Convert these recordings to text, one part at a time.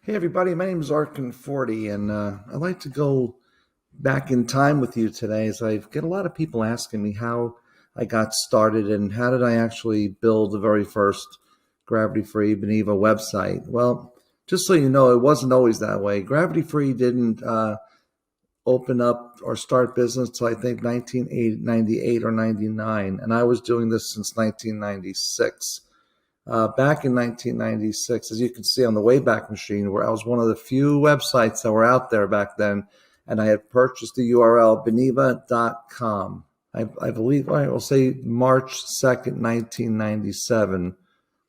Hey everybody, my name is Art Conforti, and I'd like to go back in time with you today as I get a lot of people asking me how I got started and how did I actually build the very first gravity-free Beneva website. Well, just so you know, it wasn't always that way. Gravity-free didn't open up or start business till I think 1998 or 99, and I was doing this since 1996. Back in 1996, as you can see on the Wayback Machine, where I was one of the few websites that were out there back then, and I had purchased the URL beneva.com. I believe I will say March 2nd, 1997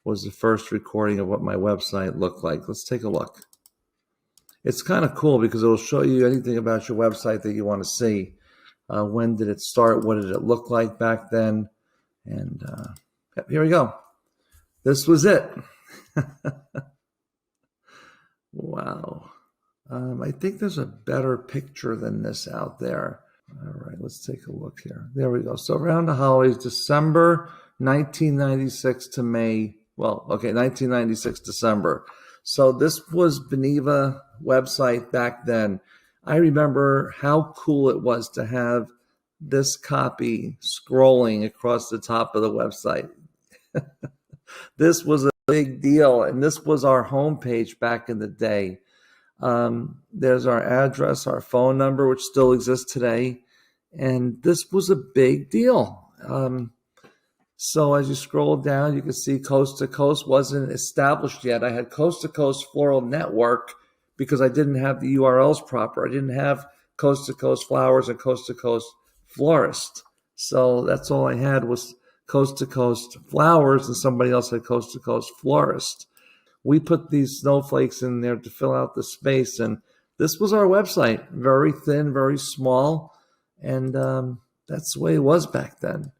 was the first recording of what my website looked like. Let's take a look. It's kind of cool because it will show you anything about your website that you want to see. When did it start? What did it look like back then? And here we go. This was it. Wow. I think there's a better picture than this out there. All right, let's take a look here. There we go. So around the holidays, December 1996 to May. Well, okay, 1996 December. So this was Beneva website back then. I remember how cool it was to have this copy scrolling across the top of the website. This was a big deal, and this was our homepage back in the day. There's our address, our phone number, which still exists today, and this was a big deal. So as you scroll down, you can see Coast to Coast wasn't established yet. I had Coast to Coast Floral Network because I didn't have the URLs proper. I didn't have Coast to Coast Flowers and Coast to Coast Florist. So that's all I had was Coast to Coast Flowers, and somebody else had Coast to Coast Florist. We put these snowflakes in there to fill out the space, and this was our website. Very thin, very small, and that's the way it was back then.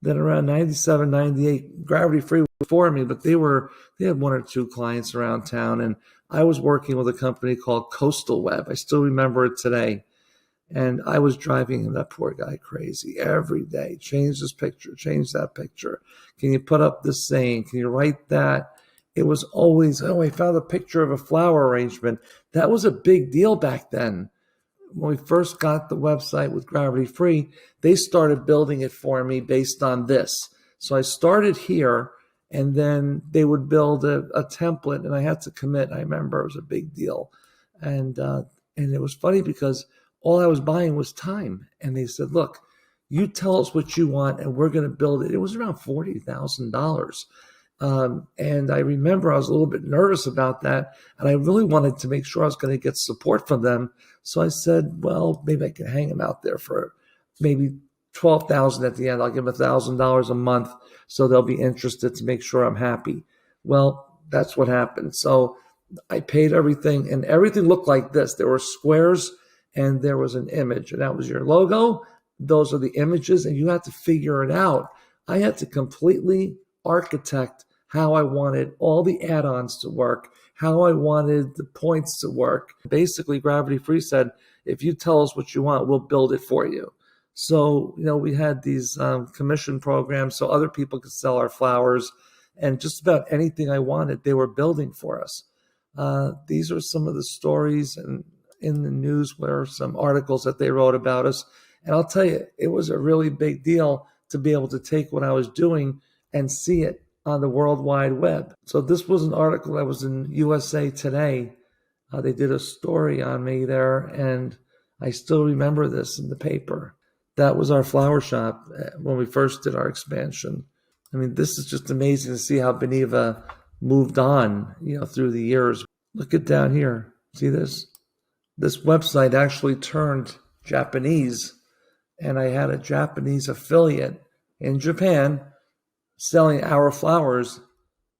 Then around 97, 98, Gravity Free was before me, but they had one or two clients around town, and I was working with a company called Coastal Web. I still remember it today. And I was driving that poor guy crazy every day. Change this picture, change that picture. Can you put up this saying? Can you write that? It was always, oh, I found a picture of a flower arrangement. That was a big deal back then. When we first got the website with Gravity Free, they started building it for me based on this. So I started here, and then they would build a template, and I had to commit. I remember it was a big deal. And it was funny because all I was buying was time. And they said, look, you tell us what you want and we're going to build it. It was around $40,000. And I remember I was a little bit nervous about that. And I really wanted to make sure I was going to get support from them. So I said, well, maybe I can hang them out there for maybe $12,000 at the end. I'll give them $1,000 a month so they'll be interested to make sure I'm happy. Well, that's what happened. So I paid everything, and everything looked like this. There were squares and there was an image, and that was your logo. Those are the images, and you had to figure it out. I had to completely architect how I wanted all the add-ons to work, how I wanted the points to work. Basically, Gravity Free said, if you tell us what you want, we'll build it for you. So, we had these commission programs so other people could sell our flowers, and just about anything I wanted, they were building for us. These are some of the stories and in the news were some articles that they wrote about us. And I'll tell you, it was a really big deal to be able to take what I was doing and see it on the World Wide Web. So this was an article that was in USA Today. They did a story on me there, and I still remember this in the paper. That was our flower shop when we first did our expansion. I mean, this is just amazing to see how Beneva moved on, through the years. Look at down here. See this? This website actually turned Japanese, and I had a Japanese affiliate in Japan selling our flowers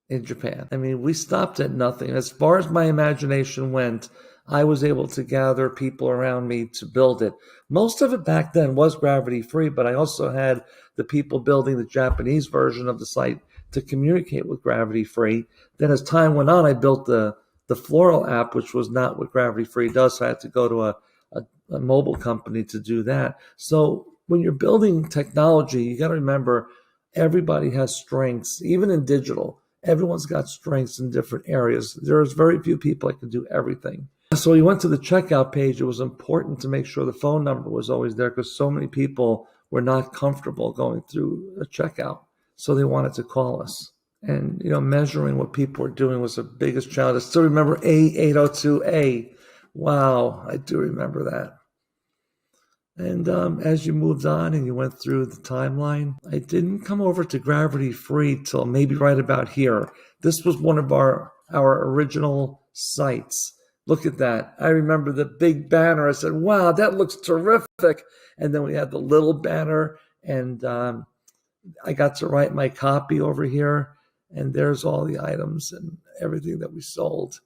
in Japan. I mean, we stopped at nothing. As far as my imagination went, I was able to gather people around me to build it. Most of it back then was Gravity Free, but I also had the people building the Japanese version of the site to communicate with Gravity Free. Then as time went on, I built the Floral app, which was not what Gravity Free does. So I had to go to a mobile company to do that. So when you're building technology, you got to remember everybody has strengths, even in digital. Everyone's got strengths in different areas. There's very few people that can do everything. So we went to the checkout page. It was important to make sure the phone number was always there because so many people were not comfortable going through a checkout. So they wanted to call us. And, measuring what people were doing was the biggest challenge. I still remember A802A. Wow, I do remember that. And as you moved on and you went through the timeline, I didn't come over to Gravity Free till maybe right about here. This was one of our original sites. Look at that. I remember the big banner. I said, wow, that looks terrific. And then we had the little banner, and I got to write my copy over here. And there's all the items and everything that we sold.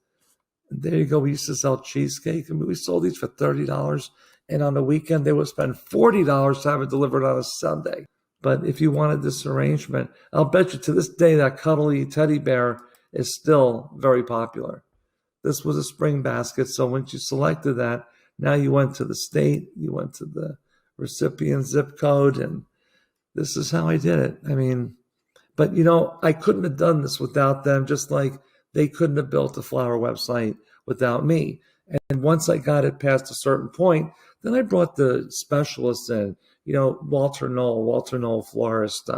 And there you go. We used to sell cheesecake. We sold these for $30. And on the weekend, they would spend $40 to have it delivered on a Sunday. But if you wanted this arrangement, I'll bet you to this day that cuddly teddy bear is still very popular. This was a spring basket. So once you selected that, now you went to the state, you went to the recipient zip code, and this is how I did it. But I couldn't have done this without them, just like they couldn't have built a flower website without me. And once I got it past a certain point, then I brought the specialists in, Walter Knoll Florist,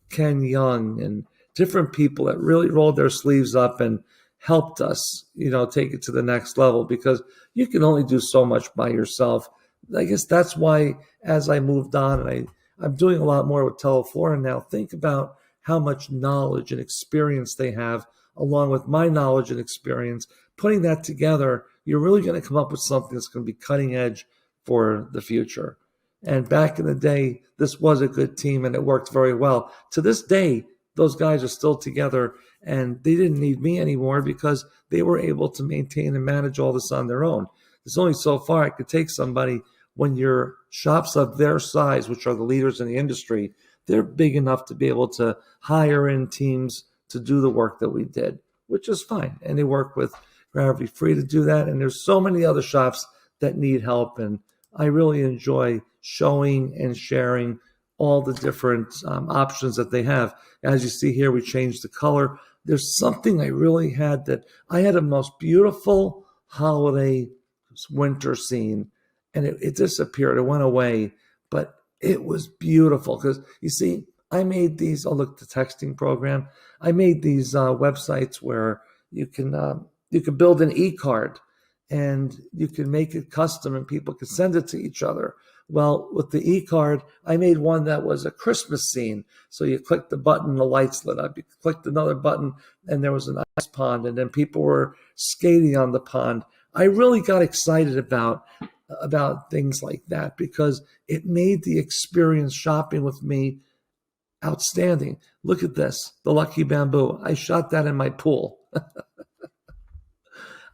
Ken Young, and different people that really rolled their sleeves up and helped us, take it to the next level, because you can only do so much by yourself. I guess that's why as I moved on, and I'm doing a lot more with Teleflora now, think about how much knowledge and experience they have, along with my knowledge and experience. Putting that together, you're really going to come up with something that's going to be cutting edge for the future. And back in the day, this was a good team and it worked very well. To this day, those guys are still together, and they didn't need me anymore because they were able to maintain and manage all this on their own. There's only so far I could take somebody when your shops of their size, which are the leaders in the industry. They're big enough to be able to hire in teams to do the work that we did, which is fine. And they work with Gravity Free to do that. And there's so many other shops that need help. And I really enjoy showing and sharing all the different options that they have. As you see here, we changed the color. There's something I really had that I had a most beautiful holiday winter scene, and it disappeared. It went away, but it was beautiful because you see, I made these. Oh, look, the texting program. I made these websites where you can build an e-card, and you can make it custom, and people can send it to each other. Well, with the e-card, I made one that was a Christmas scene. So you clicked the button, the lights lit up. You clicked another button, and there was an ice pond, and then people were skating on the pond. I really got excited about things like that because it made the experience shopping with me outstanding. Look at this, the Lucky Bamboo. I shot that in my pool.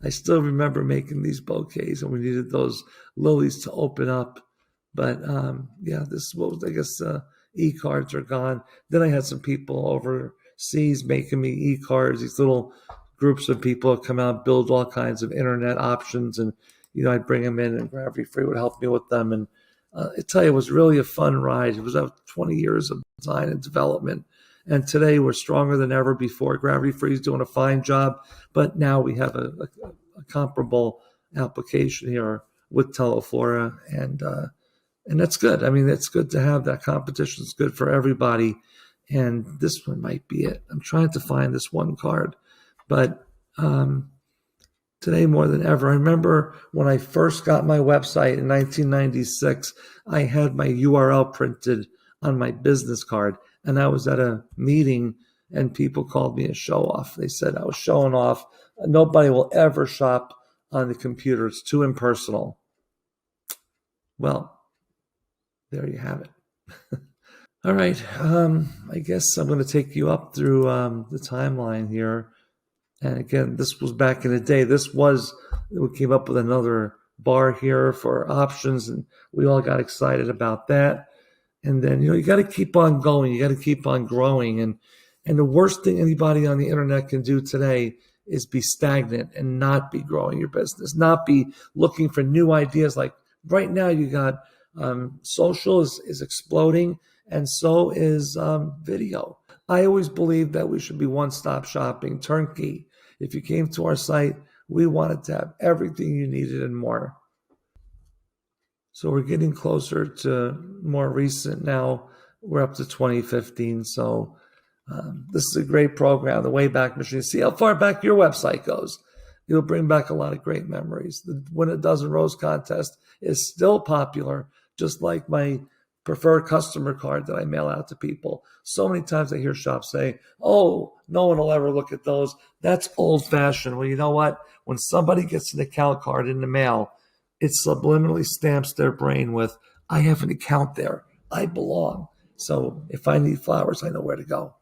I still remember making these bouquets, and we needed those lilies to open up. But this was, I guess, e-cards are gone. Then I had some people overseas making me e-cards. These little groups of people come out, build all kinds of internet options, and I'd bring them in, and Gravity Free would help me with them. And I tell you, it was really a fun ride. It was 20 years of design and development. And today we're stronger than ever before. Gravity Free is doing a fine job, but now we have a comparable application here with Teleflora, and that's good. I mean, it's good to have that competition. It's good for everybody. And this one might be it. I'm trying to find this one card, but today more than ever. I remember when I first got my website in 1996, I had my URL printed on my business card, and I was at a meeting, and people called me a show-off. They said I was showing off. Nobody will ever shop on the computer. It's too impersonal. Well, there you have it. All right. I guess I'm going to take you up through the timeline here. And again, this was back in the day. We came up with another bar here for options, and we all got excited about that. And then, you got to keep on going. You got to keep on growing. And the worst thing anybody on the internet can do today is be stagnant and not be growing your business, not be looking for new ideas. Like right now, you got social is exploding, and so is video. I always believe that we should be one-stop shopping, turnkey. If you came to our site, we wanted to have everything you needed and more. So we're getting closer to more recent now. We're up to 2015. So this is a great program, the Wayback Machine. See how far back your website goes. It'll bring back a lot of great memories. The Win a Dozen Rose contest is still popular, just like my preferred customer card that I mail out to people. So many times I hear shops say, oh, no one will ever look at those. That's old fashioned. Well, you know what? When somebody gets an account card in the mail, it subliminally stamps their brain with, I have an account there. I belong. So if I need flowers, I know where to go.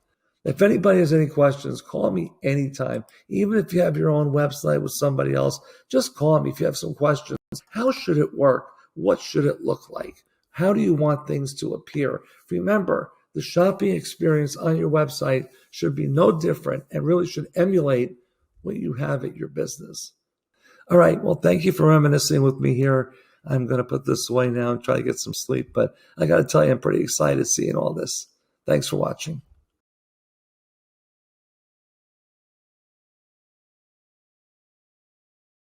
If anybody has any questions, call me anytime. Even if you have your own website with somebody else, just call me if you have some questions. How should it work? What should it look like? How do you want things to appear? Remember, the shopping experience on your website should be no different and really should emulate what you have at your business. All right. Well, thank you for reminiscing with me here. I'm going to put this away now and try to get some sleep. But I got to tell you, I'm pretty excited seeing all this. Thanks for watching.